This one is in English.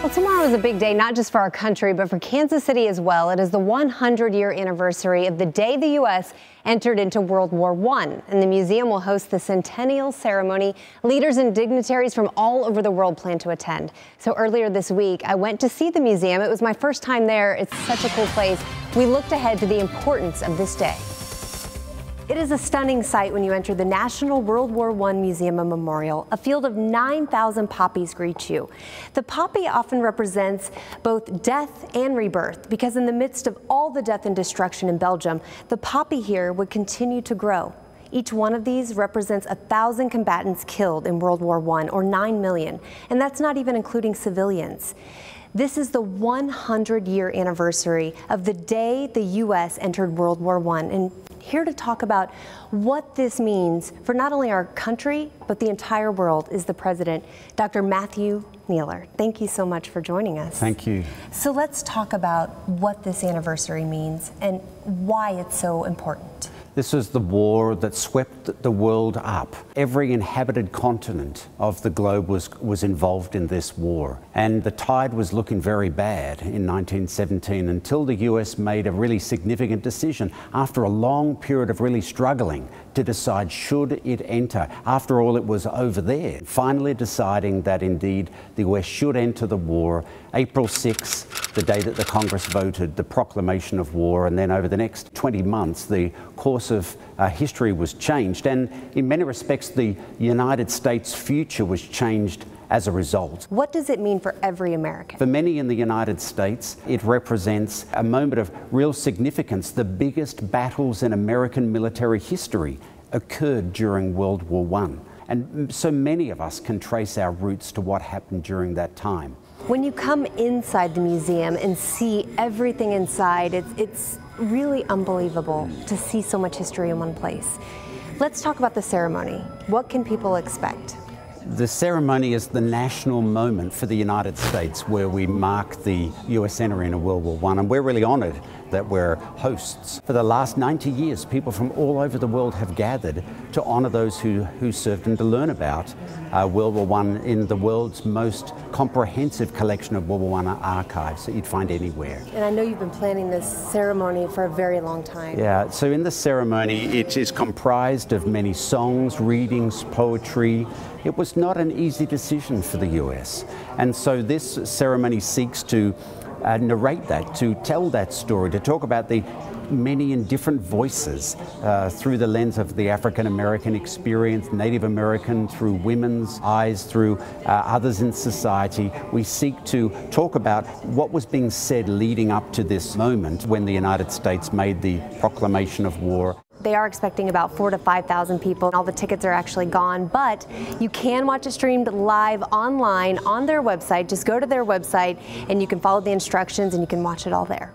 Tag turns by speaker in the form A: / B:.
A: Well, tomorrow is a big day, not just for our country, but for Kansas City as well. It is the 100-year anniversary of the day the U.S. entered into World War I, and the museum will host the centennial ceremony. Leaders and dignitaries from all over the world plan to attend. So earlier this week, I went to see the museum. It was my first time there. It's such a cool place. We looked ahead to the importance of this day. It is a stunning sight when you enter the National World War I Museum and Memorial. A field of 9,000 poppies greet you. The poppy often represents both death and rebirth, because in the midst of all the death and destruction in Belgium, the poppy here would continue to grow. Each one of these represents 1,000 combatants killed in World War I, or 9 million, and that's not even including civilians. This is the 100-year anniversary of the day the U.S. entered World War I, and here to talk about what this means for not only our country, but the entire world is the President, Dr. Matthew Neeler. Thank you so much for joining us.
B: Thank you.
A: So let's talk about what this anniversary means and why it's so important.
B: This was the war that swept the world up. Every inhabited continent of the globe was involved in this war. And the tide was looking very bad in 1917 until the US made a really significant decision after a long period of really struggling to decide should it enter. After all, it was over there. Finally deciding that indeed the US should enter the war. April 6th, the day that the Congress voted the proclamation of war, and then over the next 20 months, the course of history was changed, and in many respects, the United States' future was changed as a result.
A: What does it mean for every American?
B: For many in the United States, it represents a moment of real significance. The biggest battles in American military history occurred during World War I, and so many of us can trace our roots to what happened during that time.
A: When you come inside the museum and see everything inside, it's really unbelievable to see so much history in one place. Let's talk about the ceremony. What can people expect?
B: The ceremony is the national moment for the United States, where we mark the US entry into World War I, and we're really honored that we're hosts. For the last 90 years, people from all over the world have gathered to honor those who served and to learn about World War I in the world's most comprehensive collection of World War I archives that you'd find anywhere.
A: And I know you've been planning this ceremony for a very long time.
B: Yeah, so in the ceremony, it is comprised of many songs, readings, poetry. It was not an easy decision for the US. And so this ceremony seeks to narrate that, to tell that story, to talk about the many and different voices through the lens of the African American experience, Native American, through women's eyes, through others in society. We seek to talk about what was being said leading up to this moment when the United States made the proclamation of war.
A: They are expecting about 4,000 to 5,000 people. All the tickets are actually gone, but you can watch it streamed live online on their website. Just go to their website and you can follow the instructions and you can watch it all there.